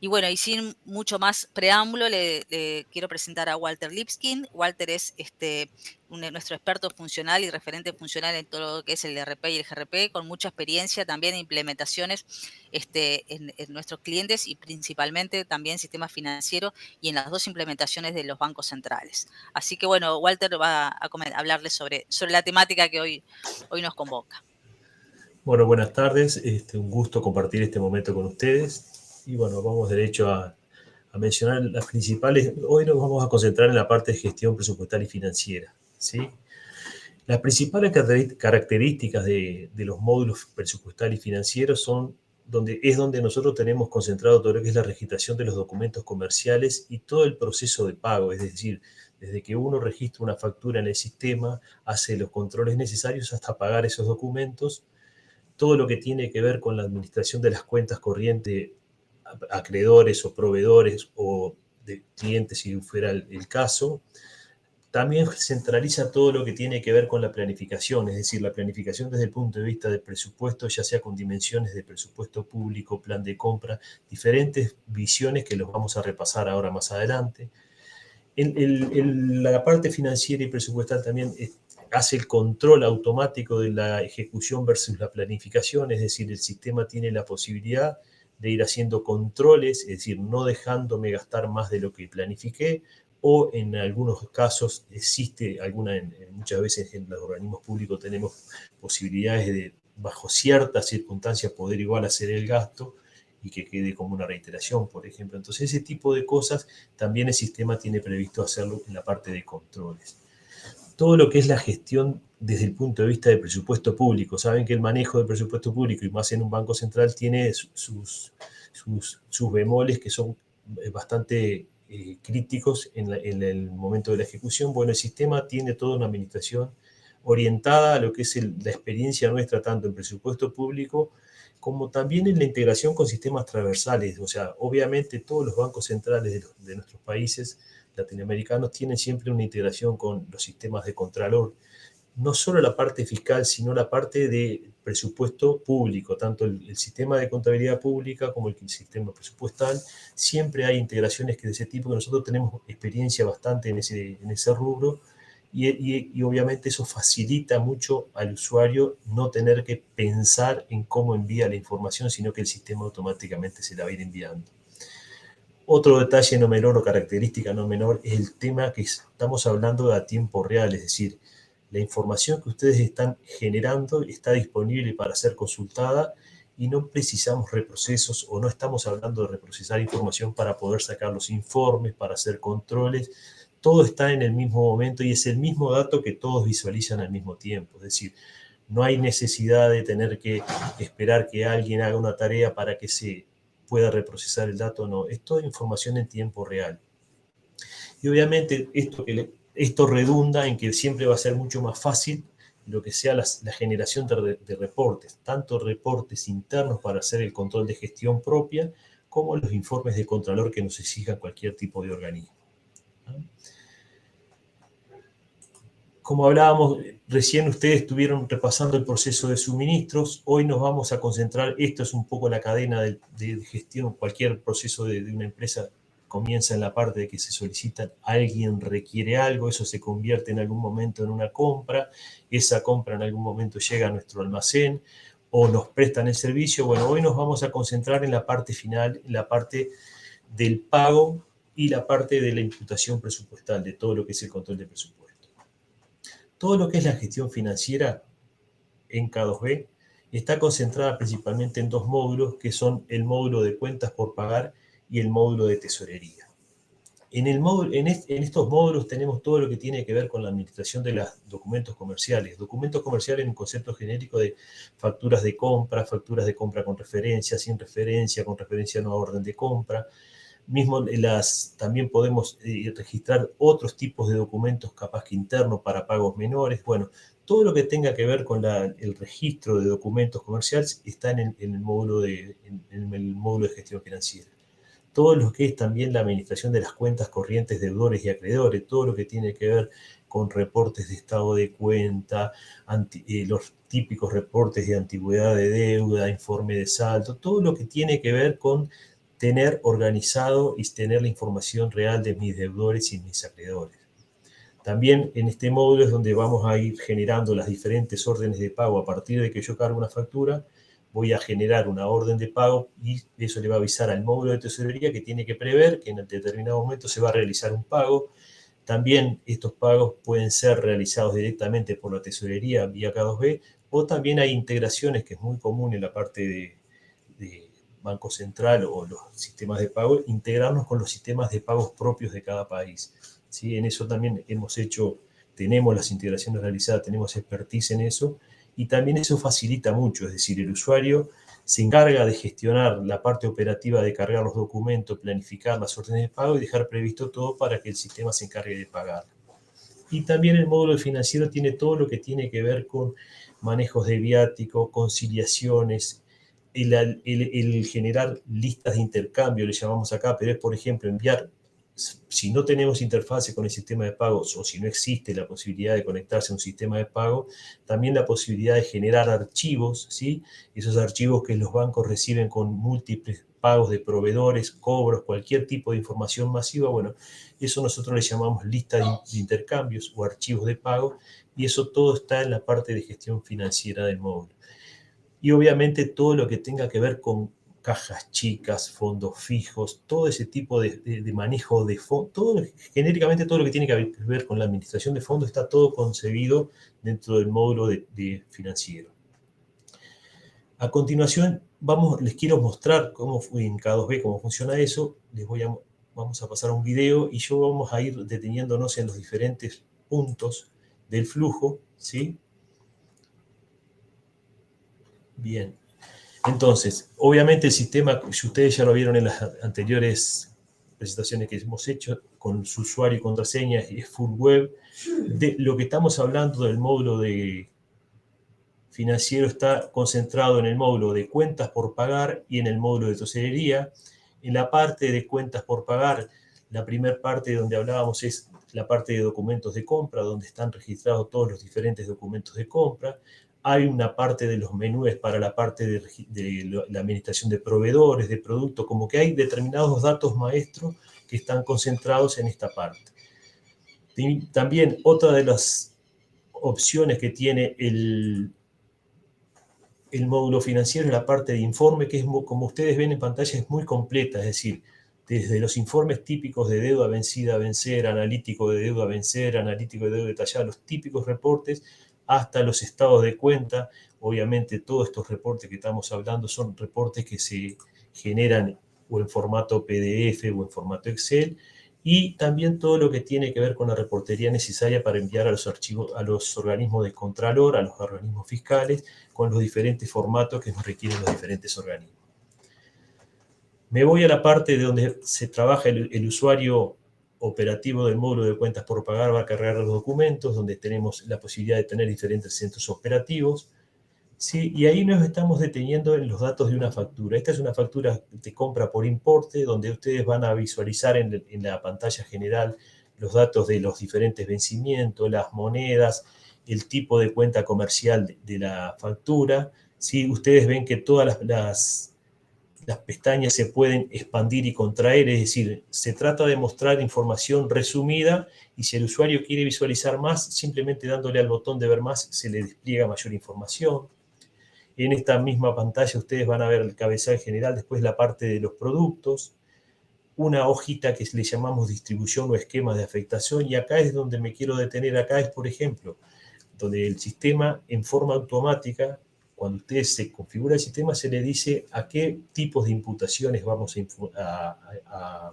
Y bueno, y sin mucho más preámbulo, le quiero presentar a Walter Lipskin. Walter es nuestro experto funcional y referente funcional en todo lo que es el ERP y el GRP, con mucha experiencia también en implementaciones en nuestros clientes y principalmente también sistema financiero y en las dos implementaciones de los bancos centrales. Así que bueno, Walter va a hablarles sobre la temática que hoy nos convoca. Bueno, buenas tardes. Un gusto compartir este momento con ustedes. Y bueno, vamos derecho a mencionar las principales. Hoy nos vamos a concentrar en la parte de gestión presupuestal y financiera, ¿sí? Las principales características de los módulos presupuestal y financieros son donde nosotros tenemos concentrado todo lo que es la registración de los documentos comerciales y todo el proceso de pago, es decir, desde que uno registra una factura en el sistema, hace los controles necesarios hasta pagar esos documentos, todo lo que tiene que ver con la administración de las cuentas corrientes, acreedores o proveedores o de clientes, si fuera el caso. También centraliza todo lo que tiene que ver con la planificación, es decir, la planificación desde el punto de vista del presupuesto, ya sea con dimensiones de presupuesto público, plan de compra, diferentes visiones que los vamos a repasar ahora más adelante. La parte financiera y presupuestal también hace el control automático de la ejecución versus la planificación, es decir, el sistema tiene la posibilidad de ir haciendo controles, es decir, no dejándome gastar más de lo que planifiqué, o en algunos casos existe muchas veces en los organismos públicos tenemos posibilidades de, bajo ciertas circunstancias, poder igual hacer el gasto y que quede como una reiteración, por ejemplo. Entonces, ese tipo de cosas también el sistema tiene previsto hacerlo en la parte de controles. Todo lo que es la gestión desde el punto de vista del presupuesto público. Saben que el manejo del presupuesto público, y más en un banco central, tiene sus bemoles que son bastante críticos en el momento de la ejecución. Bueno, el sistema tiene toda una administración orientada a lo que es la experiencia nuestra, tanto en presupuesto público como también en la integración con sistemas transversales. O sea, obviamente todos los bancos centrales de nuestros países latinoamericanos tienen siempre una integración con los sistemas de contralor, no solo la parte fiscal, sino la parte de presupuesto público, tanto el sistema de contabilidad pública como el sistema presupuestal. Siempre hay integraciones de ese tipo, que nosotros tenemos experiencia bastante en ese rubro, y obviamente eso facilita mucho al usuario no tener que pensar en cómo envía la información, sino que el sistema automáticamente se la va a ir enviando. Otro detalle no menor o característica no menor es el tema que estamos hablando a tiempo real, es decir, la información que ustedes están generando está disponible para ser consultada y no precisamos reprocesos, o no estamos hablando de reprocesar información para poder sacar los informes, para hacer controles. Todo está en el mismo momento y es el mismo dato que todos visualizan al mismo tiempo. Es decir, no hay necesidad de tener que esperar que alguien haga una tarea para que se pueda reprocesar el dato, no. Es toda información en tiempo real. Y obviamente esto redunda en que siempre va a ser mucho más fácil lo que sea la generación de reportes, tanto reportes internos para hacer el control de gestión propia, como los informes de contralor que nos exijan cualquier tipo de organismo. Como hablábamos, recién ustedes estuvieron repasando el proceso de suministros. Hoy nos vamos a concentrar, esto es un poco la cadena de gestión. Cualquier proceso de una empresa comienza en la parte de que se solicita, alguien requiere algo, eso se convierte en algún momento en una compra, esa compra en algún momento llega a nuestro almacén o nos prestan el servicio. Bueno, hoy nos vamos a concentrar en la parte final, en la parte del pago y la parte de la imputación presupuestal, de todo lo que es el control de presupuesto. Todo lo que es la gestión financiera en K2B está concentrada principalmente en dos módulos, que son el módulo de cuentas por pagar y el módulo de tesorería. En estos módulos tenemos todo lo que tiene que ver con la administración de los documentos comerciales. Documentos comerciales en un concepto genérico de facturas de compra con referencia, sin referencia, con referencia a una orden de compra. También podemos registrar otros tipos de documentos, capaz que internos para pagos menores. Bueno, todo lo que tenga que ver con el registro de documentos comerciales está en el módulo de gestión financiera. Todo lo que es también la administración de las cuentas corrientes, deudores y acreedores, todo lo que tiene que ver con reportes de estado de cuenta, los típicos reportes de antigüedad de deuda, informe de saldo, todo lo que tiene que ver con tener organizado y tener la información real de mis deudores y mis acreedores. También en este módulo es donde vamos a ir generando las diferentes órdenes de pago. A partir de que yo cargo una factura, voy a generar una orden de pago y eso le va a avisar al módulo de tesorería que tiene que prever que en determinado momento se va a realizar un pago. También estos pagos pueden ser realizados directamente por la tesorería vía K2B, o también hay integraciones, que es muy común en la parte de Banco Central o los sistemas de pago, integrarnos con los sistemas de pagos propios de cada país. ¿Sí? En eso también tenemos las integraciones realizadas, tenemos expertise en eso, y también eso facilita mucho, es decir, el usuario se encarga de gestionar la parte operativa de cargar los documentos, planificar las órdenes de pago y dejar previsto todo para que el sistema se encargue de pagar. Y también el módulo financiero tiene todo lo que tiene que ver con manejos de viático, conciliaciones, el generar listas de intercambio, le llamamos acá, pero es, por ejemplo, enviar, si no tenemos interfase con el sistema de pagos o si no existe la posibilidad de conectarse a un sistema de pago, también la posibilidad de generar archivos, ¿sí? Esos archivos que los bancos reciben con múltiples pagos de proveedores, cobros, cualquier tipo de información masiva, bueno, eso nosotros le llamamos lista de intercambios o archivos de pago, y eso todo está en la parte de gestión financiera del módulo. Y obviamente todo lo que tenga que ver con cajas chicas, fondos fijos, todo ese tipo de manejo de fondos, genéricamente todo lo que tiene que ver con la administración de fondos está todo concebido dentro del módulo de financiero. A continuación, les quiero mostrar cómo en K2B cómo funciona eso. Vamos a pasar a un video y yo vamos a ir deteniéndonos en los diferentes puntos del flujo, ¿sí? Bien. Entonces, obviamente el sistema, si ustedes ya lo vieron en las anteriores presentaciones que hemos hecho, con su usuario y contraseña, es full web. De lo que estamos hablando del módulo de financiero está concentrado en el módulo de cuentas por pagar y en el módulo de tesorería. En la parte de cuentas por pagar, la primera parte donde hablábamos es la parte de documentos de compra, donde están registrados todos los diferentes documentos de compra. Hay una parte de los menús para la parte de la administración de proveedores, de productos, como que hay determinados datos maestros que están concentrados en esta parte. También otra de las opciones que tiene el módulo financiero es la parte de informe, que es, como ustedes ven en pantalla, es muy completa, es decir, desde los informes típicos de deuda vencida a vencer, analítico de deuda a vencer, analítico de deuda detallada, los típicos reportes, hasta los estados de cuenta. Obviamente todos estos reportes que estamos hablando son reportes que se generan o en formato PDF o en formato Excel, y también todo lo que tiene que ver con la reportería necesaria para enviar a los archivos, a los organismos de Contralor, a los organismos fiscales, con los diferentes formatos que nos requieren los diferentes organismos. Me voy a la parte de donde se trabaja el usuario operativo del módulo de cuentas por pagar, va a cargar los documentos, donde tenemos la posibilidad de tener diferentes centros operativos, ¿sí? Y ahí nos estamos deteniendo en los datos de una factura. Esta es una factura de compra por importe, donde ustedes van a visualizar en la pantalla general los datos de los diferentes vencimientos, las monedas, el tipo de cuenta comercial de la factura, ¿sí? Ustedes ven que todas las pestañas se pueden expandir y contraer, es decir, se trata de mostrar información resumida, y si el usuario quiere visualizar más, simplemente dándole al botón de ver más, se le despliega mayor información. En esta misma pantalla ustedes van a ver el cabezal general, después la parte de los productos, una hojita que le llamamos distribución o esquema de afectación, y acá es donde me quiero detener. Acá es, por ejemplo, donde el sistema en forma automática, cuando usted se configura el sistema, se le dice a qué tipos de imputaciones vamos a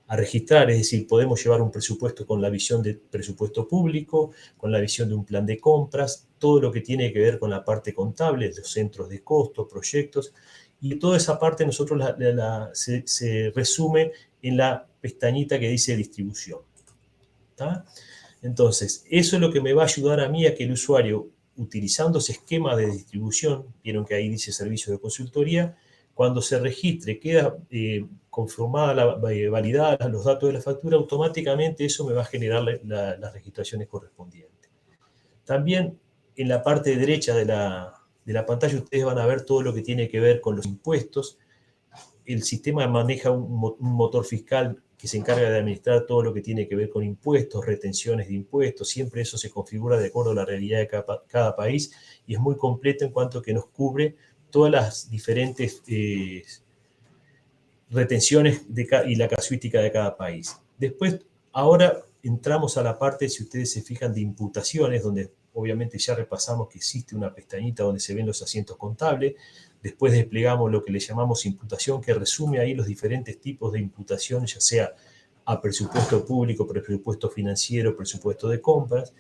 registrar. Es decir, podemos llevar un presupuesto con la visión de presupuesto público, con la visión de un plan de compras, todo lo que tiene que ver con la parte contable, los centros de costos, proyectos, y toda esa parte nosotros se resume en la pestañita que dice distribución. ¿Está? Entonces, eso es lo que me va a ayudar a mí a que el usuario, utilizando ese esquema de distribución, vieron que ahí dice servicio de consultoría, cuando se registre, queda conformada, validada los datos de la factura, automáticamente eso me va a generar las registraciones correspondientes. También en la parte derecha de la pantalla ustedes van a ver todo lo que tiene que ver con los impuestos. el sistema maneja un motor fiscal que se encarga de administrar todo lo que tiene que ver con impuestos, retenciones de impuestos, siempre eso se configura de acuerdo a la realidad de cada país y es muy completo en cuanto a que nos cubre todas las diferentes retenciones y la casuística de cada país. Después, ahora entramos a la parte, si ustedes se fijan, de imputaciones, donde obviamente ya repasamos que existe una pestañita donde se ven los asientos contables. Después desplegamos lo que le llamamos imputación, que resume ahí los diferentes tipos de imputación, ya sea a presupuesto público, presupuesto financiero, presupuesto de compras.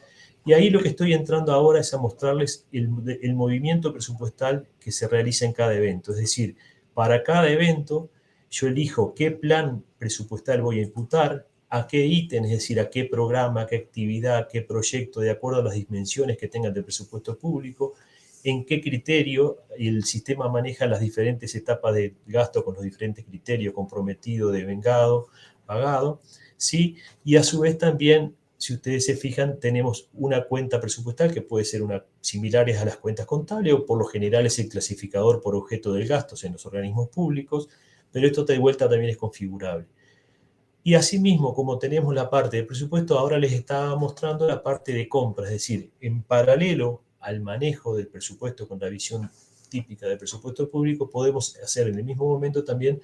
Y ahí lo que estoy entrando ahora es a mostrarles el movimiento presupuestal que se realiza en cada evento. Es decir, para cada evento yo elijo qué plan presupuestal voy a imputar, a qué ítem, es decir, a qué programa, a qué actividad, a qué proyecto, de acuerdo a las dimensiones que tengan de presupuesto público, en qué criterio el sistema maneja las diferentes etapas de gasto con los diferentes criterios, comprometido, devengado, pagado, ¿sí? Y a su vez también, si ustedes se fijan, tenemos una cuenta presupuestal que puede ser similares a las cuentas contables o por lo general es el clasificador por objeto del gasto en los organismos públicos, pero esto de vuelta también es configurable. Y asimismo, como tenemos la parte de presupuesto, ahora les estaba mostrando la parte de compra, es decir, en paralelo al manejo del presupuesto con la visión típica del presupuesto público, podemos hacer en el mismo momento también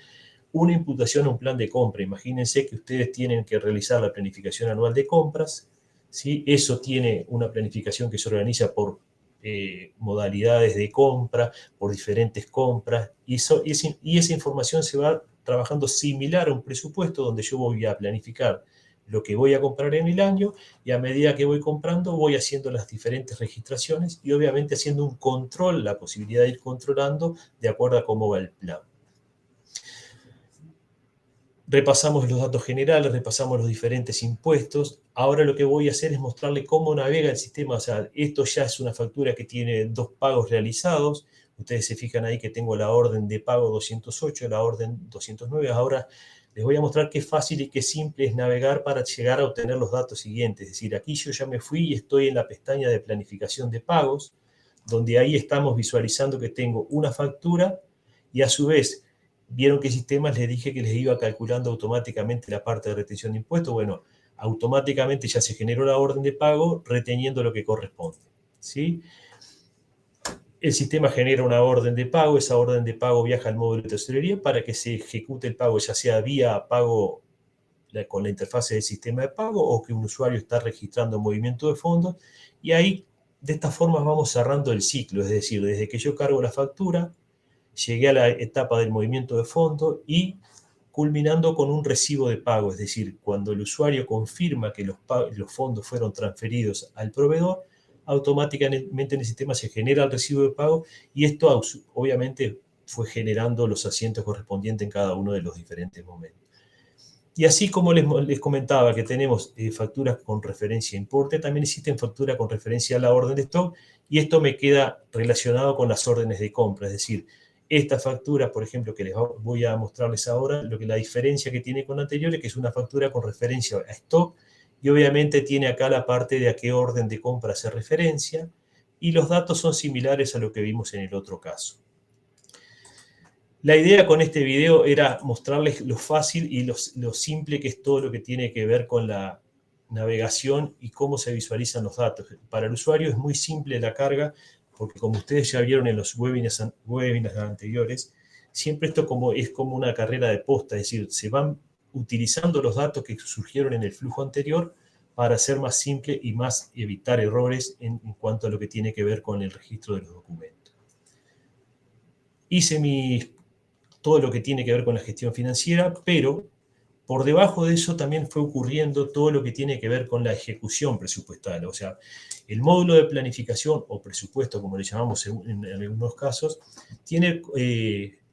una imputación a un plan de compra. Imagínense que ustedes tienen que realizar la planificación anual de compras, ¿sí? Eso tiene una planificación que se organiza por modalidades de compra, por diferentes compras, y esa información se va trabajando similar a un presupuesto donde yo voy a planificar lo que voy a comprar en el año y a medida que voy comprando voy haciendo las diferentes registraciones y obviamente haciendo un control, la posibilidad de ir controlando de acuerdo a cómo va el plan. Repasamos los datos generales, repasamos los diferentes impuestos. Ahora lo que voy a hacer es mostrarle cómo navega el sistema. O sea, esto ya es una factura que tiene 2 pagos realizados. Ustedes se fijan ahí que tengo la orden de pago 208, la orden 209. Ahora les voy a mostrar qué fácil y qué simple es navegar para llegar a obtener los datos siguientes. Es decir, aquí yo ya me fui y estoy en la pestaña de planificación de pagos, donde ahí estamos visualizando que tengo una factura y a su vez, vieron qué sistemas les dije que les iba calculando automáticamente la parte de retención de impuestos. Bueno, automáticamente ya se generó la orden de pago reteniendo lo que corresponde, ¿sí? El sistema genera una orden de pago, esa orden de pago viaja al módulo de tesorería para que se ejecute el pago, ya sea vía pago con la interfase del sistema de pago o que un usuario está registrando movimiento de fondos, y ahí de esta forma vamos cerrando el ciclo, es decir, desde que yo cargo la factura, llegué a la etapa del movimiento de fondos y culminando con un recibo de pago, es decir, cuando el usuario confirma que los fondos fueron transferidos al proveedor, automáticamente en el sistema se genera el recibo de pago y esto obviamente fue generando los asientos correspondientes en cada uno de los diferentes momentos. Y así como les comentaba que tenemos facturas con referencia a importe, también existen facturas con referencia a la orden de stock y esto me queda relacionado con las órdenes de compra, es decir, esta factura, por ejemplo, que les voy a mostrarles ahora, la diferencia que tiene con la anterior es que es una factura con referencia a stock y obviamente tiene acá la parte de a qué orden de compra hace referencia y los datos son similares a lo que vimos en el otro caso. La idea con este video era mostrarles lo fácil y lo simple que es todo lo que tiene que ver con la navegación y cómo se visualizan los datos. Para el usuario es muy simple la carga, porque como ustedes ya vieron en los webinars anteriores, siempre esto es como una carrera de posta, es decir, se van utilizando los datos que surgieron en el flujo anterior para hacer más simple y más evitar errores en cuanto a lo que tiene que ver con el registro de los documentos. Hice todo lo que tiene que ver con la gestión financiera, pero por debajo de eso también fue ocurriendo todo lo que tiene que ver con la ejecución presupuestal. O sea, el módulo de planificación o presupuesto, como le llamamos en algunos casos,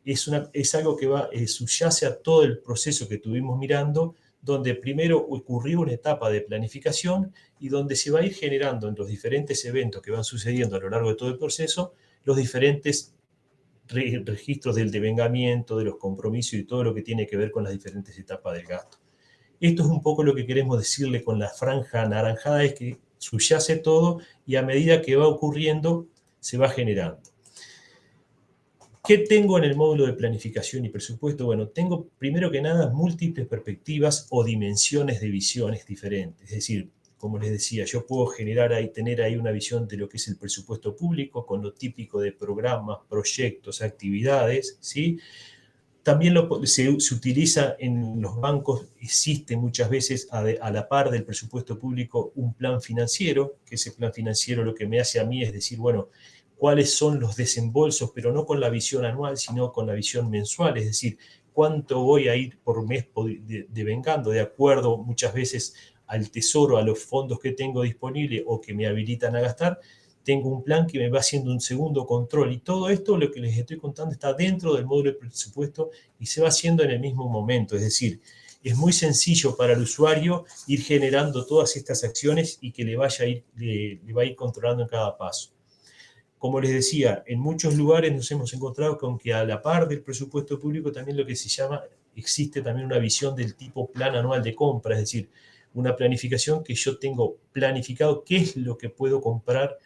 es algo que subyace a todo el proceso que estuvimos mirando, donde primero ocurrió una etapa de planificación y donde se va a ir generando en los diferentes eventos que van sucediendo a lo largo de todo el proceso, los diferentes registros del devengamiento, de los compromisos y todo lo que tiene que ver con las diferentes etapas del gasto. Esto es un poco lo que queremos decirle con la franja anaranjada, es que subyace todo y a medida que va ocurriendo se va generando. ¿Qué tengo en el módulo de planificación y presupuesto? Bueno, tengo primero que nada múltiples perspectivas o dimensiones de visiones diferentes. Es decir, como les decía, yo puedo tener ahí una visión de lo que es el presupuesto público con lo típico de programas, proyectos, actividades, ¿sí? También se utiliza en los bancos, existe muchas veces a la par del presupuesto público un plan financiero, que ese plan financiero lo que me hace a mí es decir, bueno, cuáles son los desembolsos, pero no con la visión anual, sino con la visión mensual, es decir, cuánto voy a ir por mes devengando, de acuerdo muchas veces al tesoro, a los fondos que tengo disponibles o que me habilitan a gastar. Tengo un plan que me va haciendo un segundo control y todo esto, lo que les estoy contando, está dentro del módulo de presupuesto y se va haciendo en el mismo momento, es decir, es muy sencillo para el usuario ir generando todas estas acciones y que le va a ir controlando en cada paso. Como les decía, en muchos lugares nos hemos encontrado con que a la par del presupuesto público también lo que se llama, existe también una visión del tipo plan anual de compra, es decir, una planificación que yo tengo planificado qué es lo que puedo comprar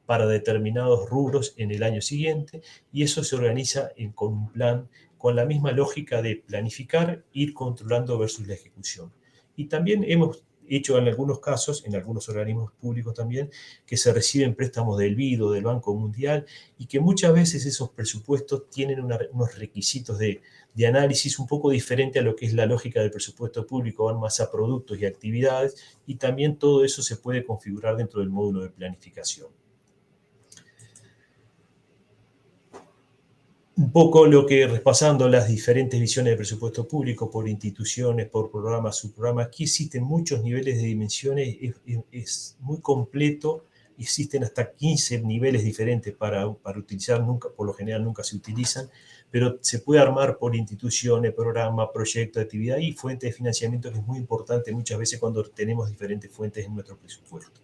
para determinados rubros en el año siguiente, y eso se organiza con un plan, con la misma lógica de planificar, ir controlando versus la ejecución. Y también hemos hecho en algunos casos, en algunos organismos públicos también, que se reciben préstamos del BID o del Banco Mundial, y que muchas veces esos presupuestos tienen unos requisitos de análisis un poco diferente a lo que es la lógica del presupuesto público, van más a productos y actividades, y también todo eso se puede configurar dentro del módulo de planificación. Un poco lo que, repasando las diferentes visiones de presupuesto público por instituciones, por programas, subprogramas, aquí existen muchos niveles de dimensiones, es muy completo, existen hasta 15 niveles diferentes para utilizar, por lo general nunca se utilizan, pero se puede armar por instituciones, programa, proyecto, actividad y fuente de financiamiento, que es muy importante muchas veces cuando tenemos diferentes fuentes en nuestro presupuesto.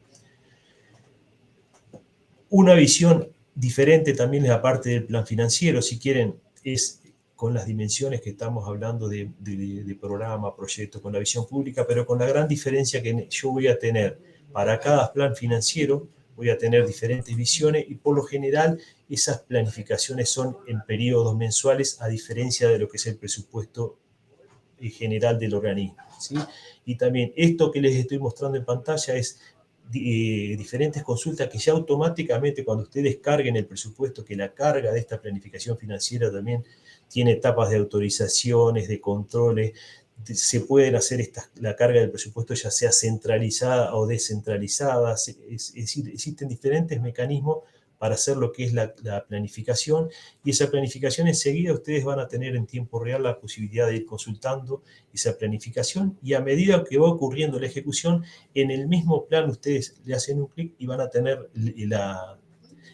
Una visión diferente también es la parte del plan financiero, si quieren, es con las dimensiones que estamos hablando de programa, proyecto, con la visión pública, pero con la gran diferencia que yo voy a tener para cada plan financiero, voy a tener diferentes visiones y por lo general esas planificaciones son en periodos mensuales, a diferencia de lo que es el presupuesto general del organismo, ¿sí? Y también esto que les estoy mostrando en pantalla es diferentes consultas que ya automáticamente cuando ustedes carguen el presupuesto, que la carga de esta planificación financiera también tiene etapas de autorizaciones, de controles, se pueden hacer la carga del presupuesto ya sea centralizada o descentralizada, es decir, existen diferentes mecanismos para hacer lo que es la planificación, y esa planificación enseguida ustedes van a tener en tiempo real la posibilidad de ir consultando esa planificación, y a medida que va ocurriendo la ejecución, en el mismo plan ustedes le hacen un clic y van a tener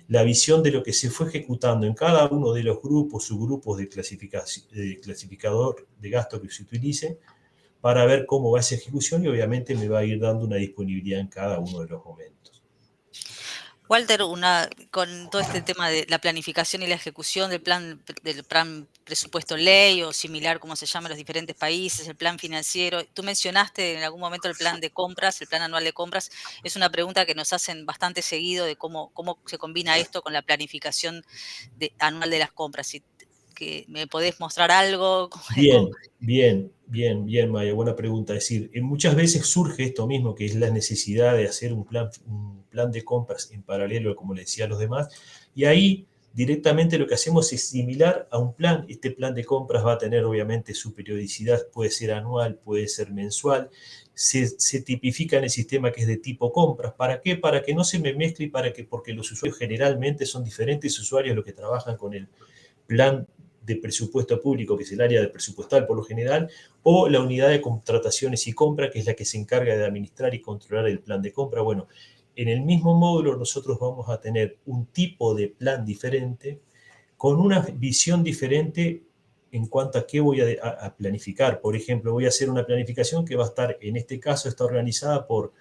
la visión de lo que se fue ejecutando en cada uno de los grupos, subgrupos de clasificador de gasto que se utilice, para ver cómo va esa ejecución, y obviamente me va a ir dando una disponibilidad en cada uno de los momentos. Walter, con todo este tema de la planificación y la ejecución del plan presupuesto ley o similar, como se llama en los diferentes países, el plan financiero, tú mencionaste en algún momento el plan de compras, el plan anual de compras, es una pregunta que nos hacen bastante seguido de cómo se combina esto con la planificación anual de las compras. Si que me podés mostrar algo. Bien, Maya, buena pregunta. Es decir, muchas veces surge esto mismo, que es la necesidad de hacer un plan de compras en paralelo, como le decía a los demás, y ahí directamente lo que hacemos es similar a un plan. Este plan de compras va a tener obviamente su periodicidad, puede ser anual, puede ser mensual, se tipifica en el sistema que es de tipo compras. ¿Para qué? Para que no se me mezcle y porque los usuarios generalmente son diferentes usuarios los que trabajan con el plan de presupuesto público, que es el área de presupuestal por lo general, o la unidad de contrataciones y compra, que es la que se encarga de administrar y controlar el plan de compra. Bueno, en el mismo módulo nosotros vamos a tener un tipo de plan diferente, con una visión diferente en cuanto a qué voy a planificar. Por ejemplo, voy a hacer una planificación que va a estar, en este caso, está organizada por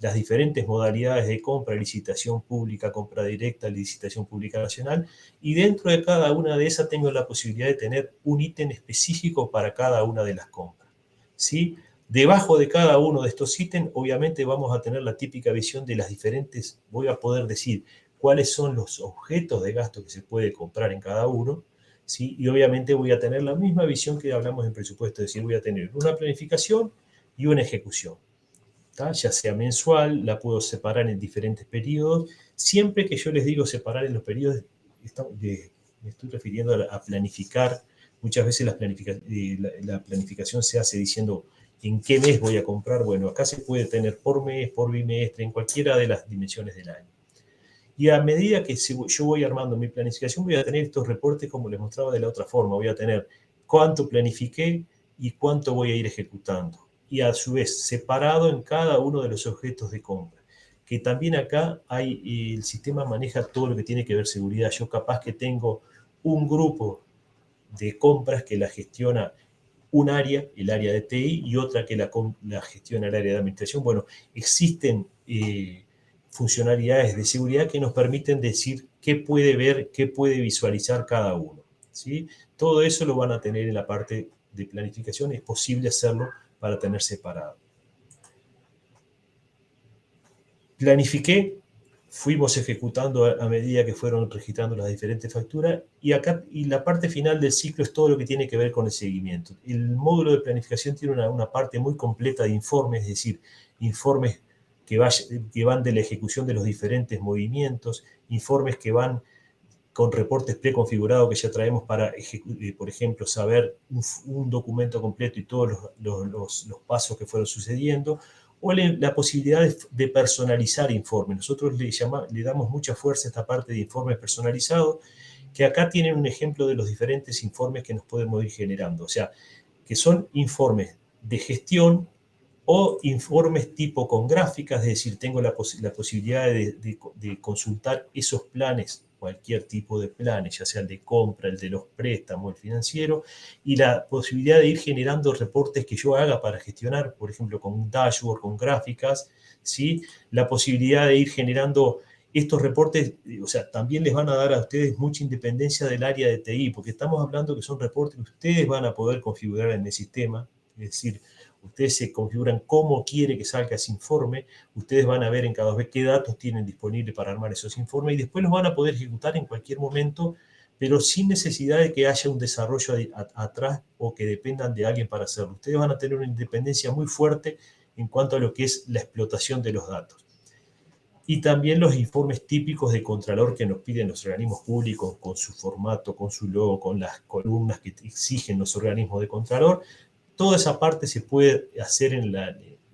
las diferentes modalidades de compra, licitación pública, compra directa, licitación pública nacional, y dentro de cada una de esas tengo la posibilidad de tener un ítem específico para cada una de las compras, ¿sí? Debajo de cada uno de estos ítems, obviamente vamos a tener la típica visión de las diferentes, voy a poder decir cuáles son los objetos de gasto que se puede comprar en cada uno, ¿sí? Y obviamente voy a tener la misma visión que hablamos en presupuesto, es decir, voy a tener una planificación y una ejecución, ¿tá? Ya sea mensual, la puedo separar en diferentes periodos. Siempre que yo les digo separar en los periodos, me estoy refiriendo a planificar. Muchas veces la planificación se hace diciendo en qué mes voy a comprar. Bueno, acá se puede tener por mes, por bimestre, en cualquiera de las dimensiones del año. Y a medida que yo voy armando mi planificación, voy a tener estos reportes como les mostraba de la otra forma. Voy a tener cuánto planifiqué y cuánto voy a ir ejecutando. Y a su vez, separado en cada uno de los objetos de compra. Que también acá el sistema maneja todo lo que tiene que ver seguridad. Yo capaz que tengo un grupo de compras que la gestiona un área, el área de TI, y otra que la gestiona el área de administración. Bueno, existen funcionalidades de seguridad que nos permiten decir qué puede ver, qué puede visualizar cada uno, ¿sí? Todo eso lo van a tener en la parte de planificación, es posible hacerlo para tener separado. Planifiqué, fuimos ejecutando a medida que fueron registrando las diferentes facturas y la parte final del ciclo es todo lo que tiene que ver con el seguimiento. El módulo de planificación tiene una parte muy completa de informes, es decir, informes que van de la ejecución de los diferentes movimientos, informes que van con reportes preconfigurados que ya traemos para, por ejemplo, saber un documento completo y todos los pasos que fueron sucediendo, o la posibilidad de personalizar informes. Nosotros le damos mucha fuerza a esta parte de informes personalizados, que acá tienen un ejemplo de los diferentes informes que nos podemos ir generando. O sea, que son informes de gestión o informes tipo con gráficas, es decir, tengo la posibilidad de consultar esos planes, cualquier tipo de planes, ya sea el de compra, el de los préstamos, el financiero, y la posibilidad de ir generando reportes que yo haga para gestionar, por ejemplo, con un dashboard, con gráficas, ¿sí? La posibilidad de ir generando estos reportes, o sea, también les van a dar a ustedes mucha independencia del área de TI, porque estamos hablando que son reportes que ustedes van a poder configurar en el sistema, es decir, ustedes se configuran cómo quiere que salga ese informe, ustedes van a ver en cada vez qué datos tienen disponibles para armar esos informes y después los van a poder ejecutar en cualquier momento, pero sin necesidad de que haya un desarrollo atrás o que dependan de alguien para hacerlo. Ustedes van a tener una independencia muy fuerte en cuanto a lo que es la explotación de los datos. Y también los informes típicos de Contralor que nos piden los organismos públicos con su formato, con su logo, con las columnas que exigen los organismos de Contralor. Toda esa parte se puede hacer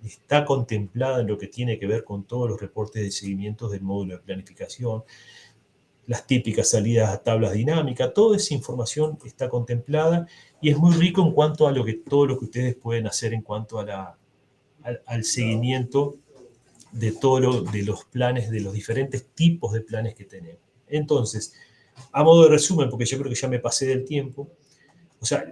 está contemplada en lo que tiene que ver con todos los reportes de seguimiento del módulo de planificación, las típicas salidas a tablas dinámicas, toda esa información está contemplada y es muy rico en cuanto a todo lo que ustedes pueden hacer en cuanto al seguimiento de de los planes, de los diferentes tipos de planes que tenemos. Entonces, a modo de resumen, porque yo creo que ya me pasé del tiempo, o sea,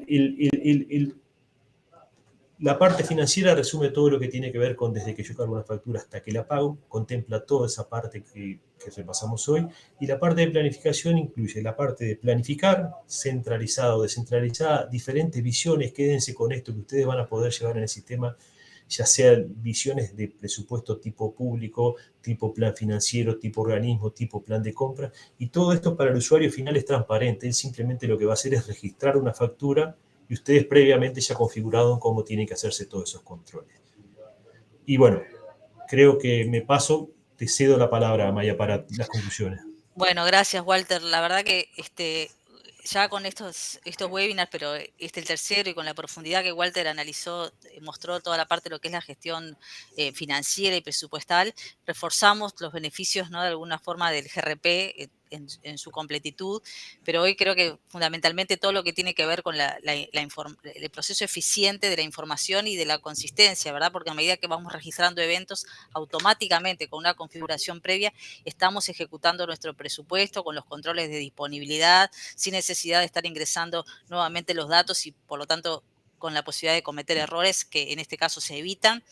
la parte financiera resume todo lo que tiene que ver con desde que yo cargo una factura hasta que la pago, contempla toda esa parte que repasamos hoy, y la parte de planificación incluye la parte de planificar, centralizada o descentralizada, diferentes visiones, quédense con esto que ustedes van a poder llevar en el sistema, ya sea visiones de presupuesto tipo público, tipo plan financiero, tipo organismo, tipo plan de compra, y todo esto para el usuario final es transparente, él simplemente lo que va a hacer es registrar una factura y ustedes previamente ya configuraron cómo tienen que hacerse todos esos controles. Y bueno, creo que me paso, te cedo la palabra, Maya, para las conclusiones. Bueno, gracias, Walter. La verdad que ya con estos webinars, pero el tercero y con la profundidad que Walter analizó, mostró toda la parte de lo que es la gestión financiera y presupuestal, reforzamos los beneficios, ¿no?, de alguna forma del GRP en su completitud, pero hoy creo que fundamentalmente todo lo que tiene que ver con el proceso eficiente de la información y de la consistencia, ¿verdad? Porque a medida que vamos registrando eventos, automáticamente con una configuración previa, estamos ejecutando nuestro presupuesto con los controles de disponibilidad, sin necesidad de estar ingresando nuevamente los datos y por lo tanto con la posibilidad de cometer errores que en este caso se evitan,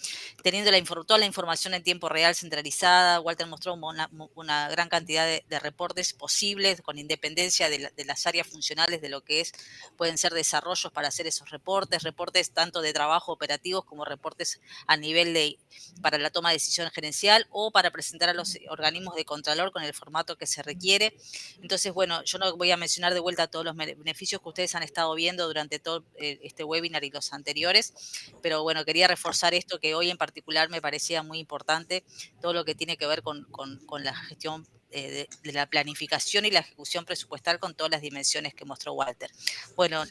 teniendo toda la información en tiempo real centralizada. Walter mostró una gran cantidad de reportes posibles con independencia de las áreas funcionales de lo que pueden ser desarrollos para hacer esos reportes tanto de trabajo operativos como reportes a nivel para la toma de decisión gerencial o para presentar a los organismos de contralor con el formato que se requiere. Entonces, bueno, yo no voy a mencionar de vuelta todos los beneficios que ustedes han estado viendo durante todo este webinar y los anteriores, pero bueno, quería reforzar esto que hoy en particular me parecía muy importante, todo lo que tiene que ver con la gestión de la planificación y la ejecución presupuestal con todas las dimensiones que mostró Walter. Bueno,